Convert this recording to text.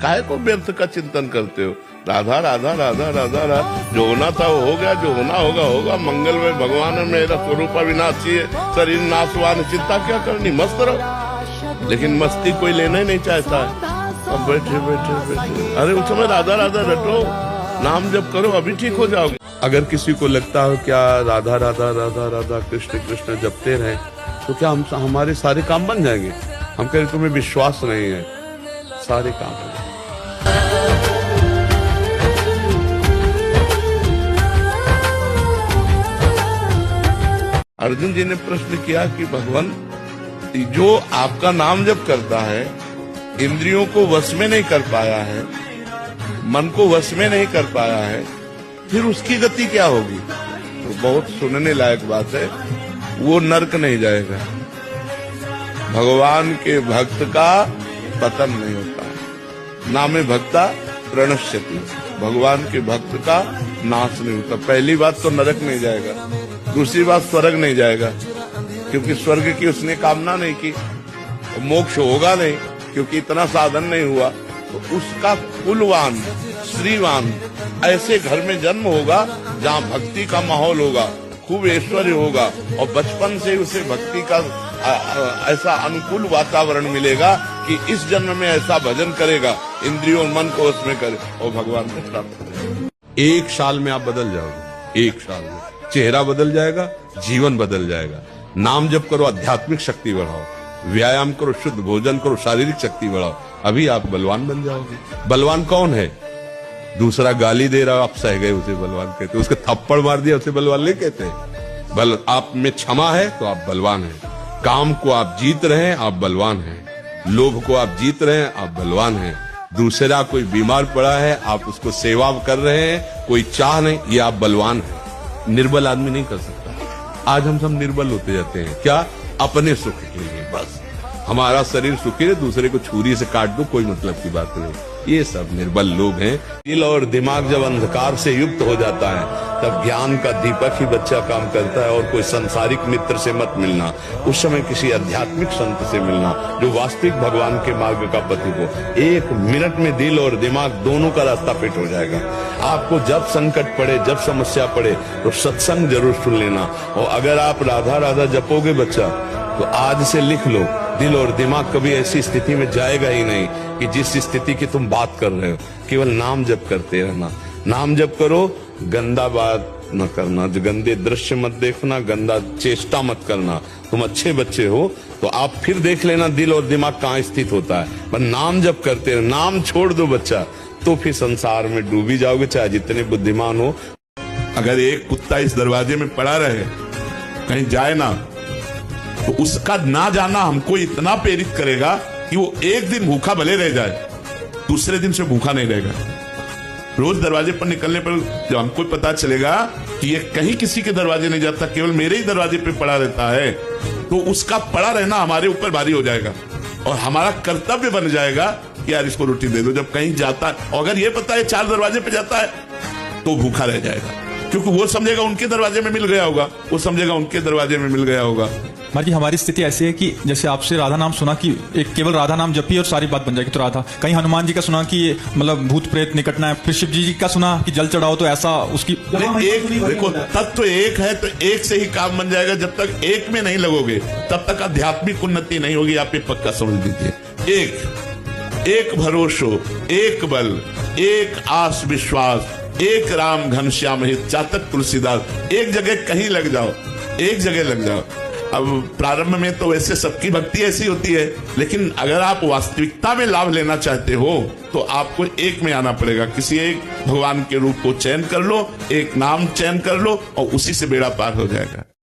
काहे को व्यर्थ का चिंतन करते हो? राधा राधा राधा राधा राधा, जो होना था वो हो गया, जो होना होगा होगा। मंगल में भगवान में मेरा स्वरूप अविनाशी है, शरीर नाशवान, चिंता क्या करनी, मस्त रहो। लेकिन मस्ती कोई लेना ही नहीं चाहता है। अब बैठे बैठे बैठे, अरे उस समय राधा राधा रटो, नाम जप करो, अभी ठीक हो जाओगे। अगर किसी को लगता हो क्या राधा राधा राधा राधा कृष्ण कृष्ण जपते रहे तो क्या हमारे सारे काम बन जाएंगे? हम कह रहे तुम्हें विश्वास नहीं है, सारे काम हो जाएंगे। अर्जुन जी ने प्रश्न किया कि भगवान, जो आपका नाम जप करता है, इंद्रियों को वश में नहीं कर पाया है, मन को वश में नहीं कर पाया है, फिर उसकी गति क्या होगी? तो बहुत सुनने लायक बात है, वो नरक नहीं जाएगा। भगवान के भक्त का पतन नहीं होता है। नामे भक्ता प्रणश्यति, भगवान के भक्त का नाश नहीं होता। पहली बात तो नरक नहीं जाएगा, दूसरी बात स्वर्ग नहीं जाएगा, क्योंकि स्वर्ग की उसने कामना नहीं की। मोक्ष होगा नहीं, क्योंकि इतना साधन नहीं हुआ। तो उसका कुलवान श्रीवान ऐसे घर में जन्म होगा जहाँ भक्ति का माहौल होगा, खूब ऐश्वर्य होगा, और बचपन से उसे भक्ति का ऐसा अनुकूल वातावरण मिलेगा कि इस जन्म में ऐसा भजन करेगा, इंद्रियों मन को उसमें करे और भगवान को प्राप्त करेगा। एक साल में आप बदल जाओगे, एक साल में चेहरा बदल जाएगा, जीवन बदल जाएगा। नाम जप करो, आध्यात्मिक शक्ति बढ़ाओ, व्यायाम करो, शुद्ध भोजन करो, शारीरिक शक्ति बढ़ाओ, अभी आप बलवान बन जाओगे। बलवान कौन है? दूसरा गाली दे रहा, आप सह गए उसे बलवान कहते, उसके थप्पड़ मार दिया उसे बलवान नहीं कहते। बल आप में क्षमा है तो आप बलवान हैं। काम को आप जीत रहे हैं, आप बलवान हैं। लोभ को आप जीत रहे हैं, आप बलवान हैं। दूसरा कोई बीमार पड़ा है, आप उसको सेवा कर रहे हैं, कोई चाह नहीं, ये आप बलवान हैं। निर्बल आदमी नहीं कर सकता। आज हम सब निर्बल होते जाते हैं, क्या? अपने सुख के लिए बस। हमारा शरीर सुखी है, दूसरे को छुरी से काट दो, कोई मतलब की बात नहीं। ये सब निर्बल लोग हैं। दिल और दिमाग जब अंधकार से युक्त हो जाता है, तब ज्ञान का दीपक ही बच्चा काम करता है। और कोई संसारिक मित्र से मत मिलना, उस समय किसी आध्यात्मिक संत से मिलना जो वास्तविक भगवान के मार्ग का पथिक हो। 1 मिनट में दिल और दिमाग दोनों का रास्ता फिट हो जाएगा। आपको जब संकट पड़े, जब समस्या पड़े, तो सत्संग जरूर सुन लेना। और अगर आप राधा राधा जपोगे बच्चा, तो आज से लिख लो, दिल और दिमाग कभी ऐसी स्थिति में जाएगा ही नहीं कि जिस स्थिति की तुम बात कर रहे हो। केवल नाम जप करते रहना, नाम जप करो, गंदा बात न करना, जो गंदे दृश्य मत देखना, गंदा चेष्टा मत करना। तुम अच्छे बच्चे हो तो आप फिर देख लेना दिल और दिमाग कहाँ स्थित होता है। पर नाम जप करते रहो, नाम छोड़ दो बच्चा, तो फिर संसार में डूबी जाओगे, चाहे जितने बुद्धिमान हो। अगर एक कुत्ता इस दरवाजे में पड़ा रहे, कहीं जाए ना, तो उसका ना जाना हमको इतना प्रेरित करेगा कि वो एक दिन भूखा भले रह जाए, दूसरे दिन से भूखा नहीं रहेगा। रोज दरवाजे पर निकलने पर जब हमको पता चलेगा कि ये कहीं किसी के दरवाजे नहीं जाता, केवल मेरे ही दरवाजे पे पड़ा रहता है, तो उसका पड़ा रहना हमारे ऊपर भारी हो जाएगा और हमारा कर्तव्य बन जाएगा कि यार इसको रोटी दे दो। जब कहीं जाता है, और अगर ये पता है 4 दरवाजे पे जाता है, तो भूखा रह जाएगा, क्योंकि वो समझेगा उनके दरवाजे में मिल गया होगा, वो समझेगा उनके दरवाजे में मिल गया होगा। महाराज जी, हमारी स्थिति ऐसी है कि जैसे आपसे राधा नाम सुना कि एक केवल राधा नाम जपी और सारी बात बन जाएगी, तो राधा। कहीं हनुमान जी का सुना कि मतलब भूत प्रेत निकटना है, फिर शिव जी का सुना कि जल चढ़ाओ, तो ऐसा उसकी एक देखो, तत्व एक है तो एक से ही काम बन जाएगा। जब तक एक में नहीं लगोगे तब तक आध्यात्मिक उन्नति नहीं होगी, आप ये पक्का समझ लीजिए। एक भरोसो, एक बल, एक आस विश्वास, एक राम घनश्याम हित, चातक तुलसीदास। एक जगह कहीं लग जाओ, एक जगह लग जाओ। अब प्रारंभ में तो वैसे सबकी भक्ति ऐसी होती है, लेकिन अगर आप वास्तविकता में लाभ लेना चाहते हो तो आपको एक में आना पड़ेगा। किसी एक भगवान के रूप को चयन कर लो, एक नाम चयन कर लो, और उसी से बेड़ा पार हो जाएगा।